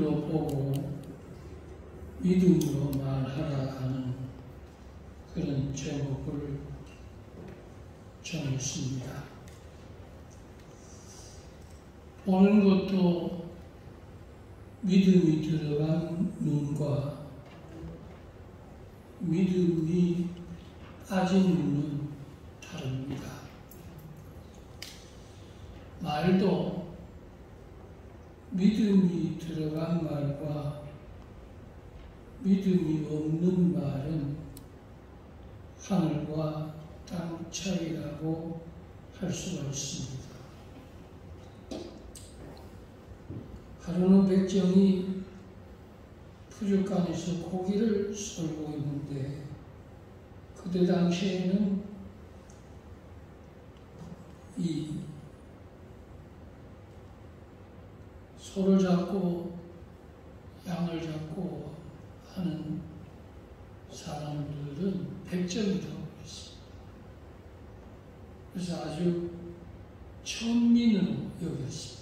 믿음으로 보고 믿음으로 말하라 하는 그런 제목을 정했습니다. 보는 것도 믿음이 들어간 눈과 믿음이 빠진 눈은 다릅니다. 말도 믿음이 들어간 말과 믿음이 없는 말은 하늘과 땅 차이라고 할 수가 있습니다. 하루는 백정이 푸죽간에서 고기를 썰고 있는데 그때 당시에는 이 소를 잡고 양을 잡고 하는 사람들은 백정이라고 했습니다. 그래서 아주 천민으로 여겼습니다.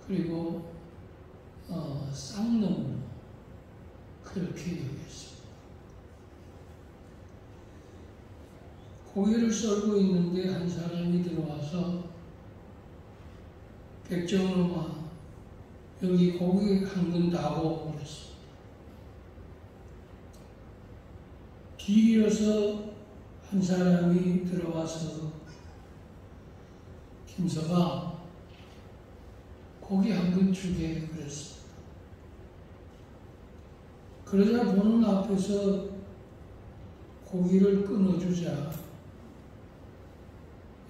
그리고 쌍놈으로 그렇게 여겼습니다. 고기를 썰고 있는데 한 사람이 들어와서 백정놈아 여기 고기 한 근 다고 그랬습니다. 뒤이어서 한 사람이 들어와서 김서방 고기 한 근 주게 그랬습니다. 그러자 보는 앞에서 고기를 끊어주자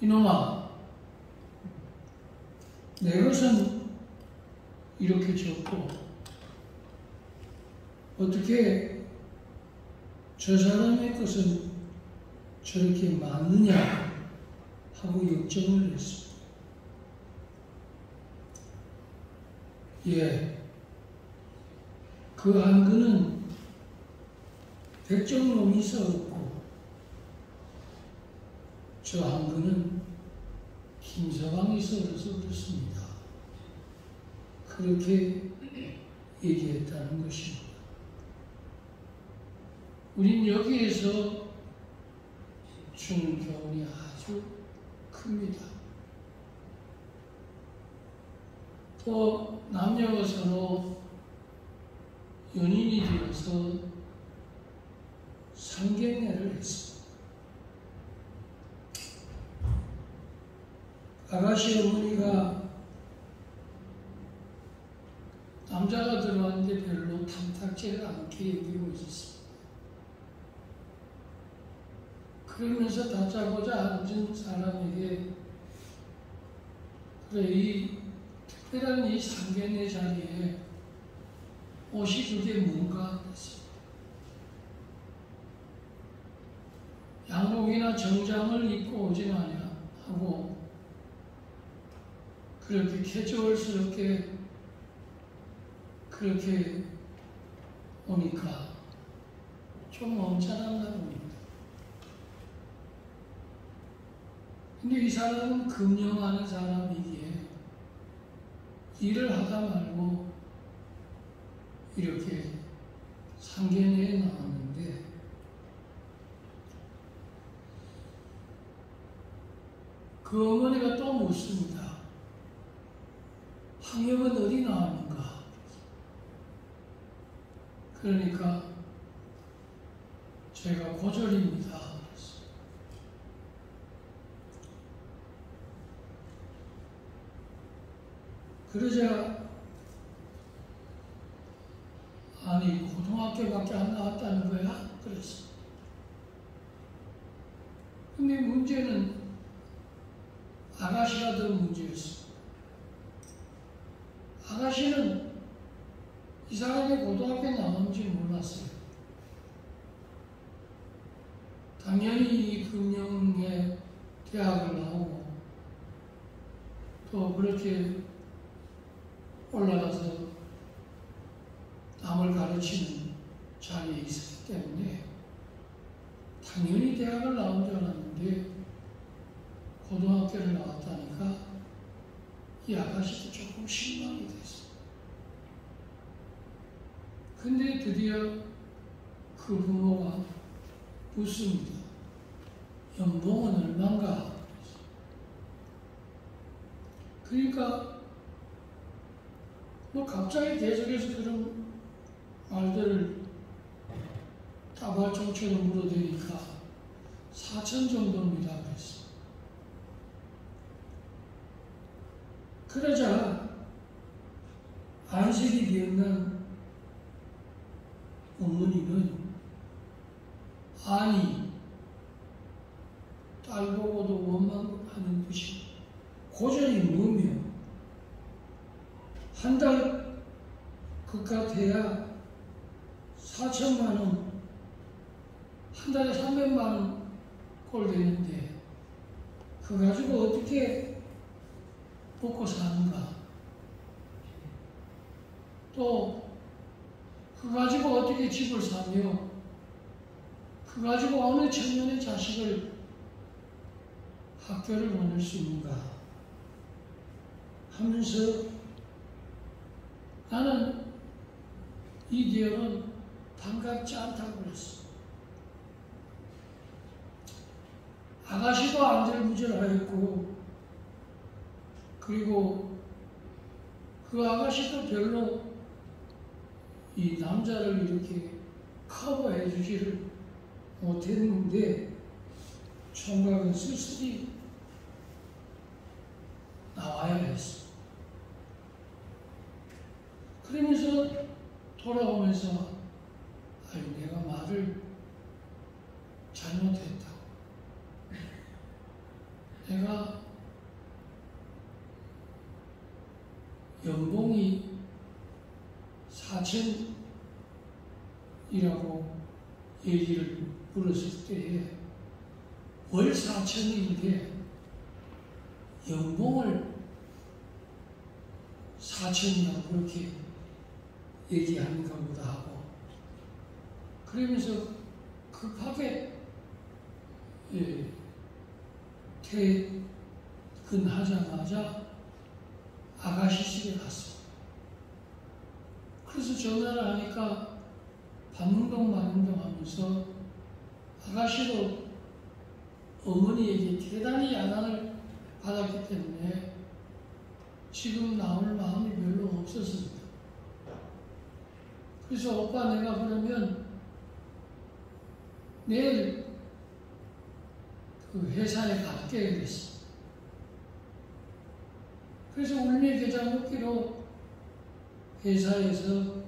이놈아 내 것은 이렇게 적고 어떻게 저 사람의 것은 저렇게 많느냐 하고 역정을 했습니다. 그 한 근은 백정놈이 썰었고 저 한 근은 김서방이 썰어서 그렇습니다. 그렇게 얘기했다는 것입니다. 우린 여기에서 주는 교훈이 아주 큽니다. 또 남녀가 서로 연인이 되어서 상견례를 했습니다. 아가씨 어머니가 남자가 들어왔는데 별로 탐탁지를 않게 여기고 있었습니다. 그러면서 다짜고짜 앉은 사람에게 그래 이 특별한 이 상견례 자리에 옷이 그게 뭔가 했습니다. 양복이나 정장을 입고 오진 않냐 하고 그렇게 캐주얼스럽게 그렇게 오니까 좀 엄청났나 봅니다. 근데 이 사람은 금령하는 사람이기에 일을 하다 말고 이렇게 상견례에 나왔는데 그 어머니가 또 묻습니다. 황역은 어디 나왔는가? 그러니까 제가 고졸입니다. 그러자 아니 고등학교밖에 안 나왔다는 거야? 그랬어. 근데 문제는 아가씨가 더 문제였어. 아가씨는 이 사람이 고등학교 나온지 몰랐어요. 당연히 이 금령에 대학을 나오고 또 그렇게 올라가서 남을 가르치는 자리에 있었기 때문에 당연히 대학을 나온 줄 알았는데 고등학교를 나왔다니까 이 아가씨도 조금 실망이 근데 드디어 그 부모가 묻습니다. 연봉은 얼마인가? 그러니까 뭐 갑자기 계속해서 그런 말들을 다발총처럼 물어대니까 4천 정도입니다. 그랬어. 그러자 안색이 기억난 어머니는 아니 딸 보고도 원망하는 듯이 고전이 뭐며 한 달 그깟 해야 4천만 원, 한 달에 300만 원 꼴 되는데 그거 가지고 어떻게 먹고 사는가? 또 그거 가지고 어떻게 집을 사며 그거 가지고 어느 청년의 자식을 학교를 보낼 수 있는가 하면서 나는 이 기억은 반갑지 않다고 그랬어. 아가씨도 안절부절하였고 그리고 그 아가씨도 별로 이 남자를 이렇게 커버해 주지를 못했는데 총각은 쓸쓸히 나와야 했어. 그러면서 돌아오면서 아유 내가 말을 잘못했다. 내가 연봉이 4천이라고 얘기를 물었을 때에 월 4천인데 연봉을 4천이라고 그렇게 얘기하는가 보다 하고 그러면서 급하게 퇴근하자마자 아가씨 집에 갔어. 그래서 전화를 하니까 반응동 마능동 하면서 아가씨도 어머니에게 대단히 야단을 받았기 때문에 지금 나올 마음이 별로 없었습니다. 그래서 오빠 내가 그러면 내일 그 회사에 갈게 그랬어. 그래서 울며 겨자 먹기로 회사에서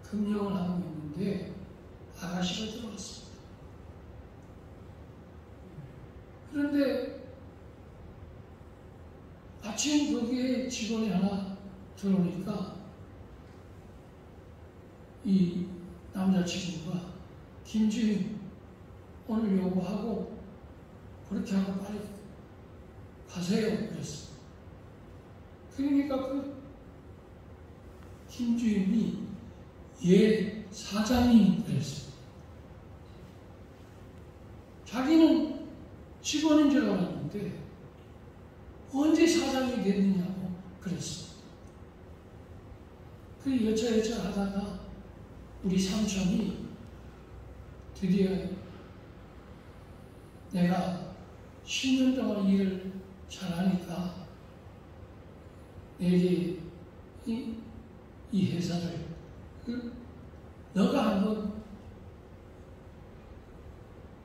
금령을 하고 있는데 아가씨가 들어왔습니다. 그런데 아침 거기에 직원이 하나 들어오니까 이 남자친구가 김주인 오늘 요구하고 그렇게 하고 빨리 가세요 그랬어. 그러니까 그 김주인이 예 사장님 그랬어. 자기는 직원인 줄 알았는데 언제 사장이 됐느냐고 그랬어. 그 여차여차 하다가 우리 삼촌이 드디어 내가 10년 동안 일을 잘하니까 내게 이 회사를 너가 한번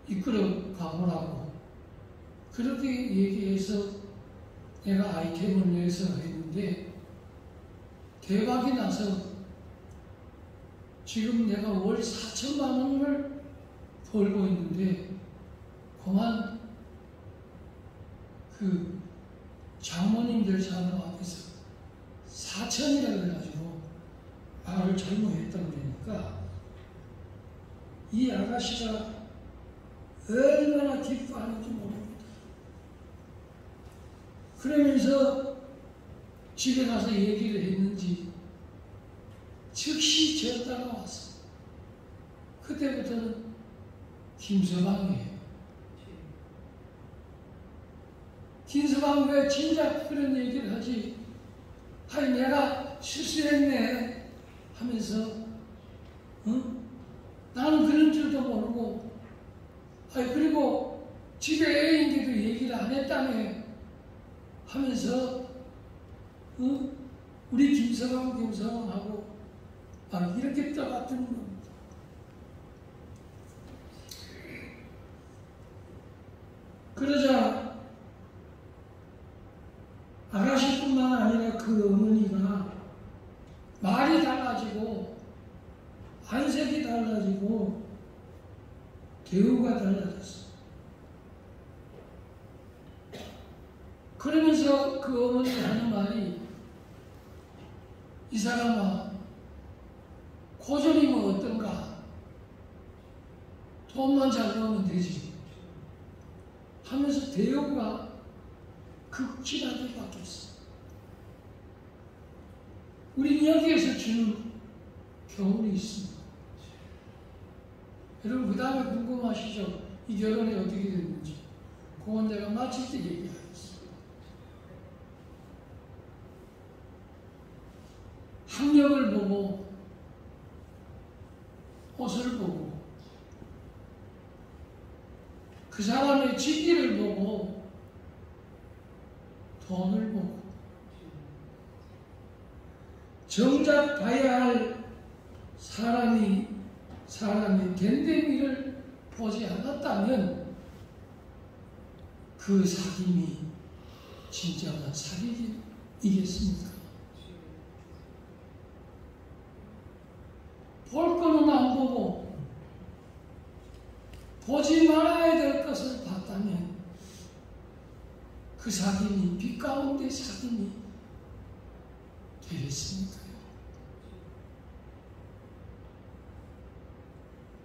이끌어 가보라고 그렇게 얘기해서 내가 아이템을 내서 했는데 대박이 나서 지금 내가 월 4천만 원을 벌고 있는데 그만 그 장모님들 사람 앞에서 4천이라고 해가지고 말을 잘못했다고 그러니까 이 아가씨가 얼마나 기뻐하는지 모릅니다. 그러면서 집에 가서 얘기를 했는지 즉시 지었다가 왔어. 그때부터는 김서방이에요. 김서방 왜 진작 그런 얘기를 하지? 하이 내가 실수했네 하면서 나는 그런 줄도 모르고, 그리고 집에 애인데도 얘기를 안 했다며 하면서, 우리 김서방하고 이렇게 떠받드는 겁니다. 그러자 아가씨뿐만 아니라 그 어머니가 말이 달라지고 안색이 달라지고 대우가 달라졌어. 그러면서 그 어머니 하는 말이, 이 사람아, 고졸이면 어떤가? 돈만 잘 넣으면 되지. 하면서 대우가 극진하게 바뀌었어. 우리 여기에서 주는 교훈이 있습니다. 여러분, 그 다음에 궁금하시죠? 이 결혼이 어떻게 됐는지. 그건 내가 마칠 때 얘기하겠습니다. 학력을 보고, 옷을 보고, 그 사람의 직위를 보고, 돈을 보고, 정작 봐야 할 사람의 됨됨이를 보지 않았다면 그 사귐이 진정한 사귐이겠습니까? 볼 거는 안 보고 보지 말아야 될 것을 봤다면 그 사귐이 빛 가운데 사귐이 되겠습니까요?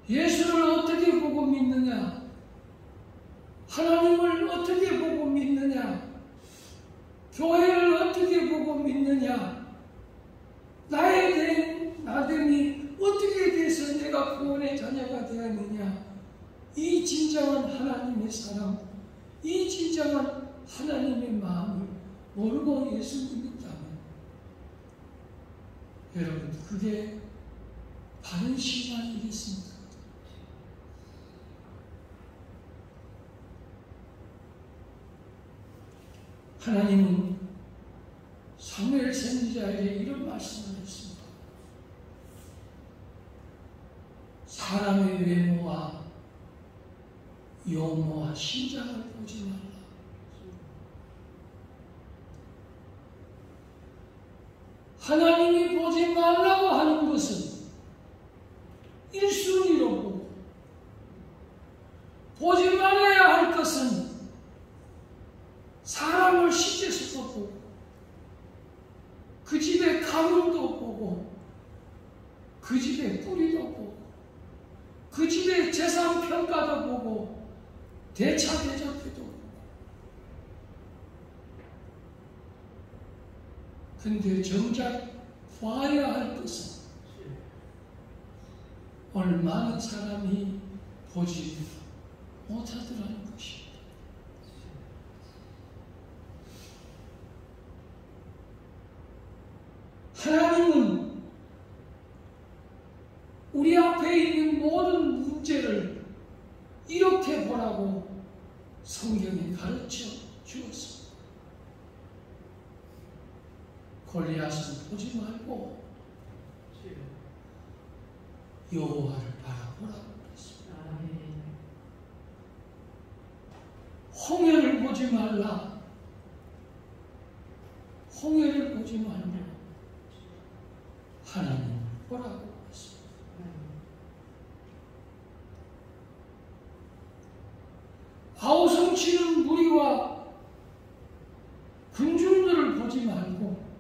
예수를 어떻게 보고 믿느냐? 하나님을 어떻게 보고 믿느냐? 교회를 어떻게 보고 믿느냐? 나됨이 어떻게 돼서 내가 구원의 자녀가 되었느냐? 이 진정한 하나님의 사랑, 이 진정한 하나님의 마음을 모르고 예수 믿는다면 여러분, 그게 바른 신앙이겠습니까? 하나님은 사무엘 선지자에게 이런 말씀을 했습니다. 사람의 외모와 용모와 신장을 보지 말라. 하나님이 보지 말라고 하는 것은 1순위로 보고, 보지 말아야 할 것은 사람을 시제서도 보고, 그 집의 가문도 보고, 그 집의 뿌리도 보고, 그 집의 재산 평가도 보고, 대차대적해도 보고. 근데 정작 봐야 할 것은 오늘 많은 사람이 보지 못하더라는 것입니다. 하나님은 우리 앞에 있는 모든 문제를 이렇게 보라고 성경에 가르쳐 주었습니다. 골리앗은 보지 말고 여호와를 바라보라고 그랬습니다. 홍해를 보지 말라. 홍해를 보지 말고 하나님을 보라고 했습니다. 아우성치는 무리와 군중들을 보지 말고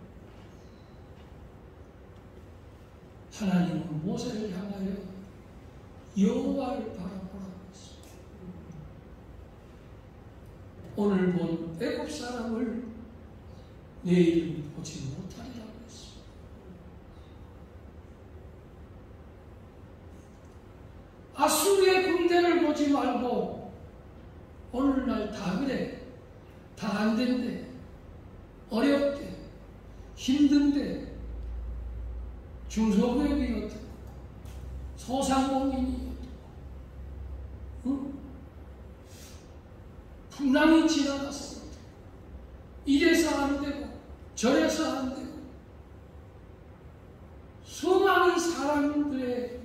하나님은 모세를 향하여 여호와를 바라보라고 했습니다. 오늘 본 애굽 사람을 내일은 보지 못하리라고 했습니다. 아수르의 군대를 보지 말고 오늘날 다 그래, 다 안 된대, 어렵대, 힘든데, 중소기업이 어떻고 소상공인이 풍랑이 지나가서 이래서 안 되고 저래서 안 되고 수많은 사람들의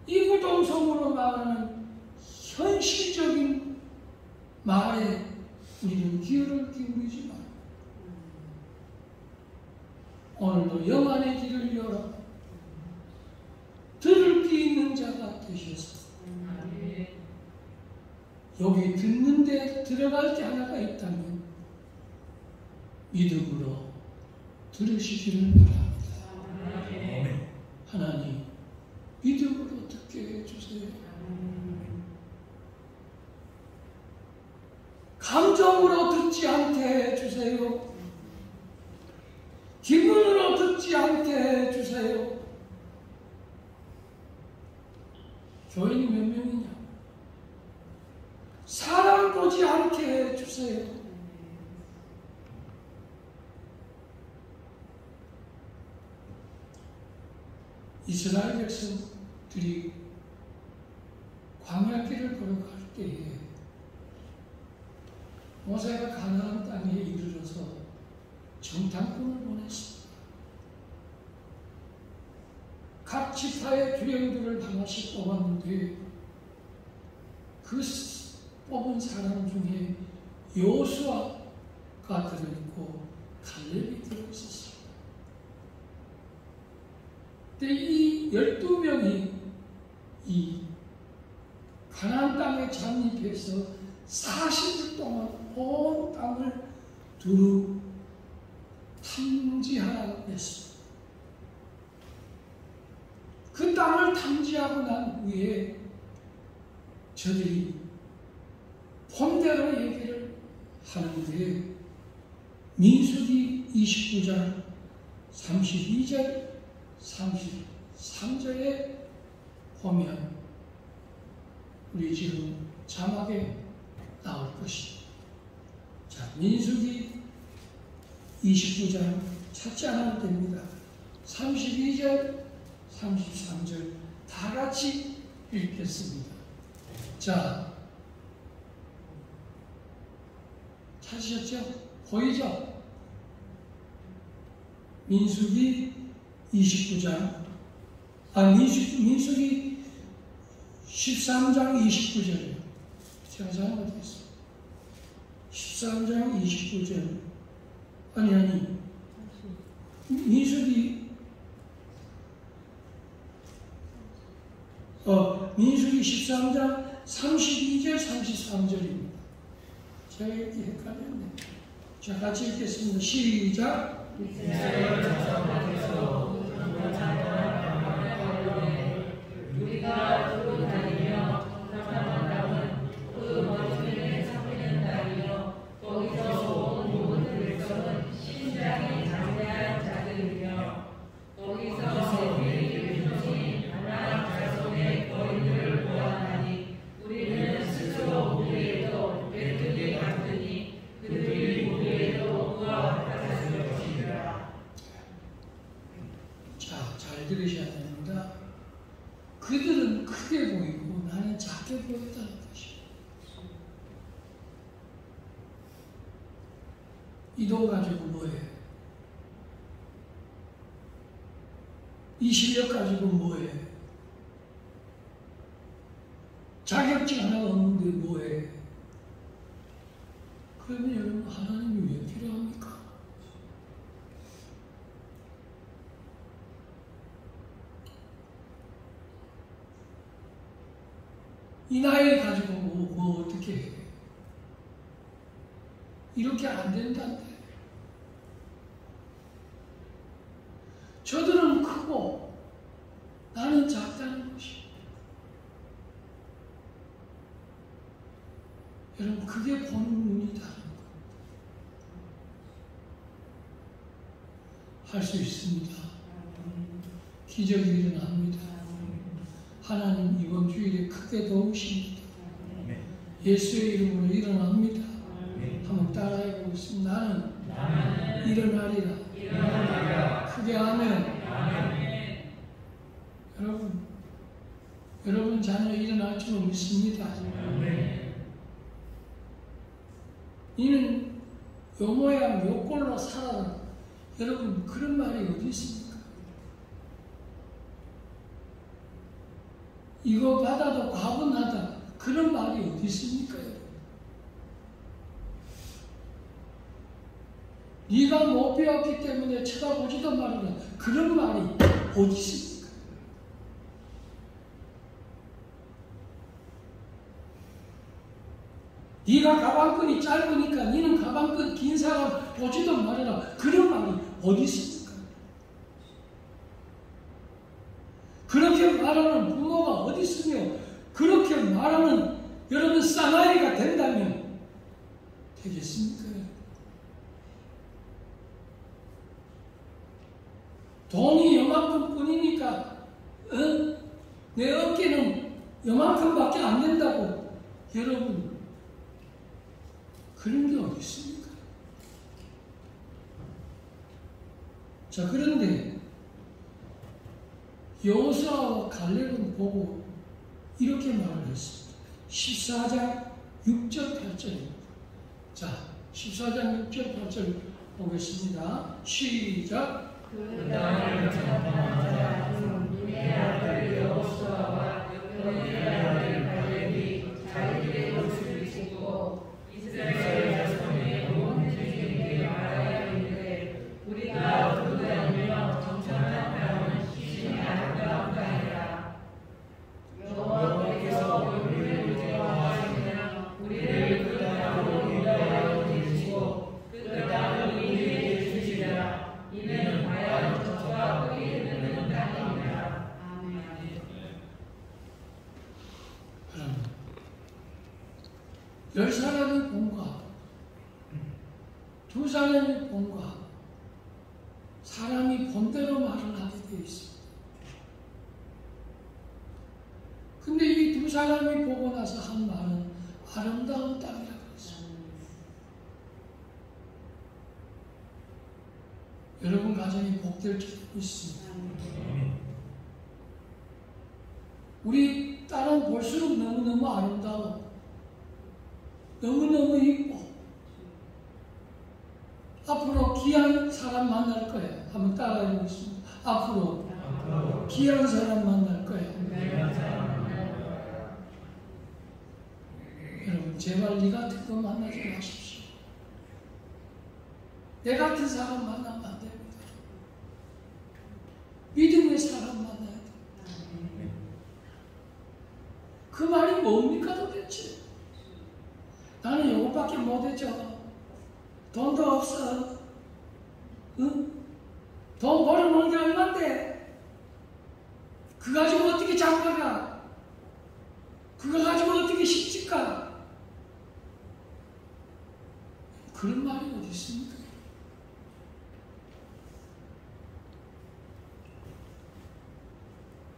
이구동성으로 말하는 현실적인 말에 우리는 귀를 기울이지 말고 오늘도 영안의 길을 열어 들을 귀 있는 자가 되셔서 여기 듣는데 들어갈 게 하나가 있다면 믿음으로 들으시기를 바랍니다. 하나님 믿음으로 듣게 해주세요. 감정으로 듣지 않게 해주세요. 기분으로 듣지 않게 해주세요. 교인이 몇 명이냐? 사람 보지 않게 해주세요. 이스라엘 백성들이 광야길을 걸어갈 때에 모세가 가나안 땅에 이르러서 정탐꾼을 보냈습니다. 각 지파의 주령들을 하나씩 뽑았는데 그 뽑은 사람 중에 여호수아가 들어있고 갈렙이 들어있었습니다. 근데 이 12명이 이 가나안 땅에 잠입해서 40일 동안 온 땅을 두루 탐지하라고 했습니다. 그 땅을 탐지하고 난 후에 저들이 본대로 얘기를 하는데 민수기 29장 32절 33절에 보면 우리 지금 자막에 나올 것입니다. 자, 민수기 29장 찾지 않아도 됩니다. 32절 33절 다 같이 읽겠습니다. 자, 찾으셨죠? 보이죠? 민수기 29장 민수기 13장 29절 제가 잘못했어요. 13장 29절 아니 민수기 13장 32절 33절입니다. 제가 이렇게 헷갈렸네. 자, 같이 읽겠습니다. 시작. 우리가 두루 다니며 정탐한 그 머리를 삼키는 날이요 거기서 온 모든 백성은 신장이 장대한 자들이며 거기서 우리 백성이 하나님 자손의 거인들을 보았나니 우리는 스스로 우리에도 메뚜기 같으니 그들이 우리에도 그와 같았을 것이라. 자, 잘 들으셔야 됩니다. 그들은 크게 보이고 나는 작게 보였다는 것이에요. 이 돈 가지고 뭐해? 이 실력 가지고 뭐해? 자격증 하나 없는데 뭐해? 그러면 여러분 하나님이 왜 필요합니까? 이 나이 가지고 뭐 어떻게 해? 이렇게 안 된다는데. 저들은 크고 나는 작다는 것이. 여러분 그게 보는 눈이 다른 것. 할 수 있습니다. 기적이 일어납니다. 하나님 이번 주일에 크게 도우십니다. 예수의 이름으로 일어납니다. 한번 따라해 보겠습니다. 나는 일어나리라. 크게 아멘. 여러분 여러분 자녀 일어날 줄 믿습니다. 이는 요 모양 요 꼴로 살아라. 여러분 그런 말이 어디 있습니까? 이거 받아도 과분하다. 그런 말이 어디 있습니까? 네가 못 배웠기 때문에 쳐다보지도 말아라. 그런 말이 어디 있습니까? 네가 가방끈이 짧으니까 너는 가방끈 긴 사람 보지도 말아라. 그런 말이 어디 있습니까? 그렇게 말하는 부모가 어디 있으며 그렇게 말하는 여러분 사나이가 된다면 되겠습니까? 돈이 요만큼 뿐이니까 내 어깨는 요만큼밖에 안 된다고 여러분 그런 게 어디 있습니까? 자, 그런데 여호수아와 갈렙은 보고 이렇게 말을 했습니다. 14장 6절 8절입니다. 자, 14장 6절 8절 보겠습니다. 시작. 그 땅을 정탐한 자 눈의 아들 여호수아와 눈의 아들 갈렙이 자기들의 옷을 입고 이스라엘 자손의 온 주민에게 말하여 이르되 우리가 두고 다니며 정탐한 땅은 신이 아름다운 땅이라. 여호와께서 우리를 구원하시며 우리를 그 땅으로 인도하여 주시고 그 땅을 우리에게 주시리라. 이는 과연 젖과 꿀이 흐르는 땅이니라. 아멘. 열 사람이 본과 두 사람이 본과 사람이 본대로 말을 하게 되어 있습니다. 근데 이 두 사람이 보고 나서 한 말은 아름다운 땅이라고 했습니다. 여러분 가정이 복될 줄 믿습니다. 우리 딸은 볼수록 너무너무 아름다워. 너무너무 이뻐. 앞으로 귀한 사람 만날 거예요. 한번 따라해 보겠습니다. 앞으로 귀한 사람 만날 거예요. 여러분 제발 네 같은 거 만나지 마십시오. 내 같은 사람 만나면 안 됩니다. 믿음의 사람 만나야 돼요. 그 말이 뭡니까 도대체? 나는 요것밖에 못했죠. 돈도 없어. 응? 돈 벌어놓은 게 얼만데? 그거 가지고 어떻게 장가가? 그거 가지고 어떻게 시집가? 그런 말이 어디 있습니까?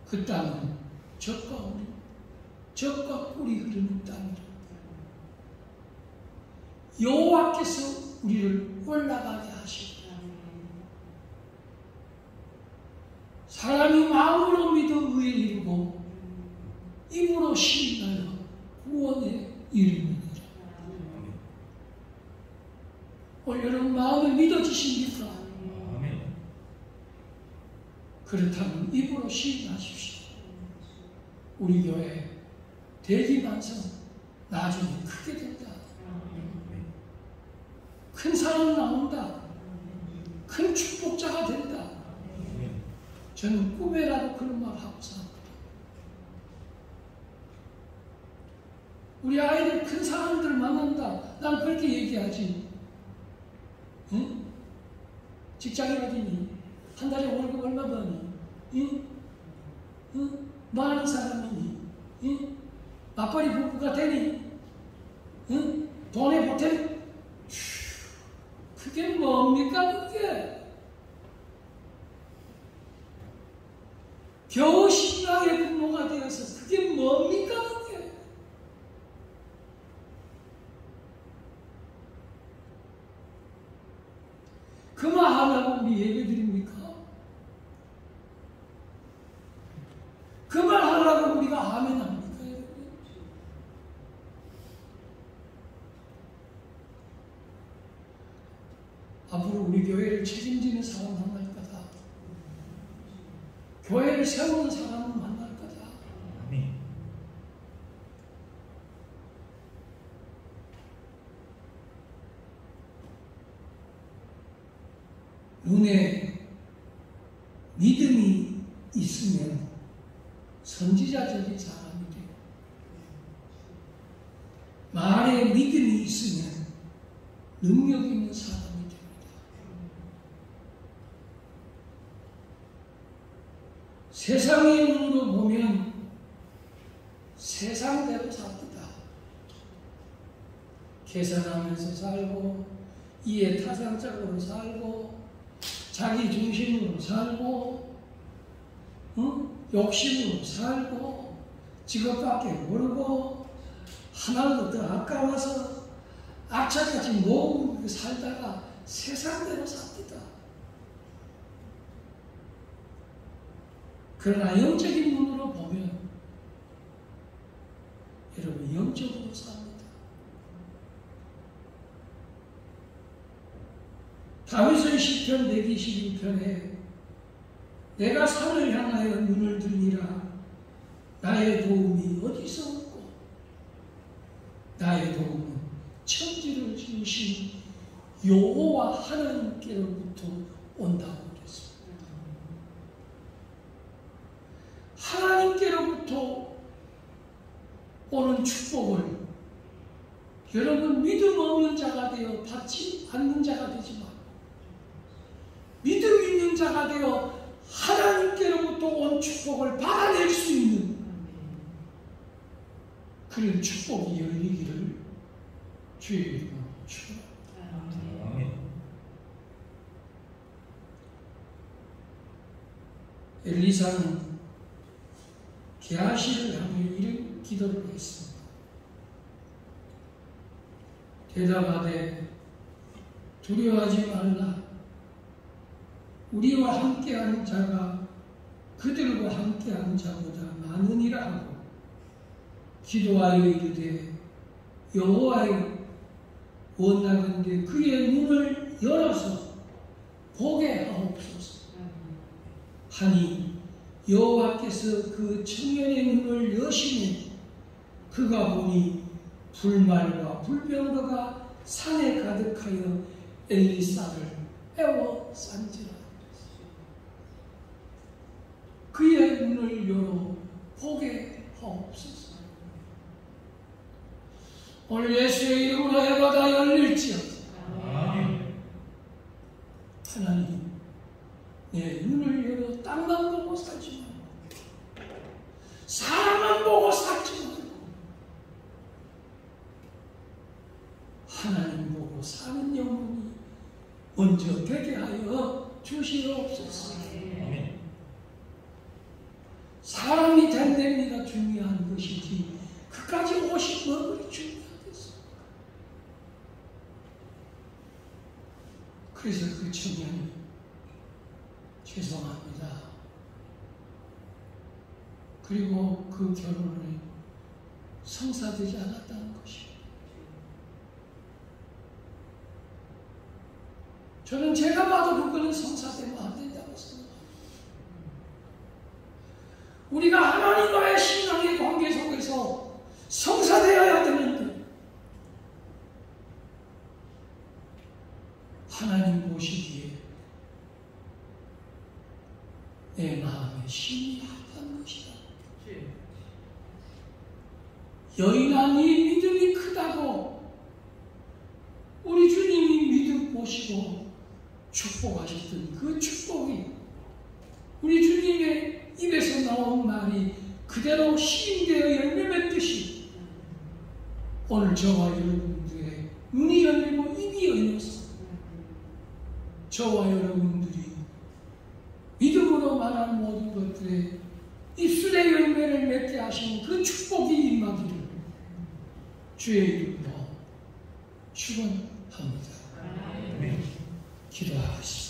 그 땅은 젖과 꿀이 흐르는 땅이라. 여호와께서 우리를 올라가게 하시고 사람이 마음으로 믿어 의에 이르고 입으로 시인하여 구원에 이르느니라. 오늘 여러분 마음을 믿어지십니까? 그렇다면 입으로 시인하십시오. 우리 교회 대기반성 나중에 크게 된다. 큰 사람 나온다. 큰 축복자가 된다. 저는 꿈에라도 그런 말 하고 삽니다. 우리 아이들 큰 사람들 만난다. 난 그렇게 얘기하지. 응? 직장인 어디니? 한 달에 월급 얼마 버니? 응? 응? 뭐 하는 사람이니? 응? 맞벌이 부부가 되니? 응? 돈에 보탬? 그게 뭡니까 그게? 겨우 신랑의 부모가 되어서 그게 뭡니까 그게? 그 말 하려고 우리 예배 드립니까? 그 말 하려고 우리가 아멘 합니다. 앞으로 우리 교회를 책임지는 사람 만날 거다. 교회를 세우는 사람을 만날 거다. 아멘. 눈에 믿음이 있으면 선지자적인 사람이 되고, 말에 믿음이 있으면 능력 있는 사람이 됩니다. 세상의 눈으로 보면 세상대로 삽니다. 계산하면서 살고, 이해타산적으로 살고, 자기 중심으로 살고, 욕심으로 살고, 직업밖에 모르고, 하나도 더 아까워서 악착같이 모으고 살다가 세상대로 삽니다. 그러나 영적인 눈으로 보면 여러분 영적으로 삽니다. 다윗은 시편 121편에 내가 산을 향하여 눈을 들니라 나의 도움이 어디서 없고 나의 도움은 천지를 지으신 여호와 하나님께로부터 온다고 그랬습니다. 하나님께로부터 오는 축복을 여러분 믿음 없는 자가 되어 받지 않는 자가 되지 말고 믿음 있는 자가 되어 하나님께로부터 온 축복을 받아낼 수 있는 그런 축복이 열리기를 주의 이름으로 축원합니다. 아멘. 엘리사는 게하시를 향해 이런 기도를 했습니다. 대답하되 두려워하지 말라. 우리와 함께하는 자가 그들과 함께하는 자보다 많으니라 하고 기도하여 이르되 여호와의 원하건대 그의 눈을 열어서 보게 하옵소서 하니 여호와께서 그 청년의 눈을 여시니 그가 보니 불말과 불병거가 산에 가득하여 엘리사를 애워싼지라. 그의 눈을 열어 보게 하옵소서. 오늘 예수의 이름으로 해가 다 열릴지어다. 하나님, 내 눈을 열어 땅만 보고 살지 말고 사람만 보고 살지 말고 하나님 보고 사는 영혼이 먼저 되게 하여 주시옵소서. 사람이 된다니가 중요한 것이지 그까지 오신 뭐 그리 중요하겠습니까? 그래서 그 청년이 죄송합니다. 그리고 그 결혼을 성사되지 않았다는 것입니다. 저는 제가 봐도 그거는 성사되면 안 된다고 생각합니다. 우리가 하나님과의 신앙의 관계 속에서 성사되어야 되는데 하나님 보시기에 내 마음에 신이 합한 것이다. 여인아 네 믿음이 크다고 우리 주님이 믿음 보시고 축복하셨던 그 축복이 우리 주님의 입에서 나온 말이 그대로 시인되어 열매 맺듯이 오늘 저와 여러분들의 눈이 열리고 입이 열려서 저와 여러분들이 믿음으로 말하는 모든 것들에 입술의 열매를 맺게 하시는 그 축복이 임하기를 주의 이름으로 축원합니다. 기도하시죠.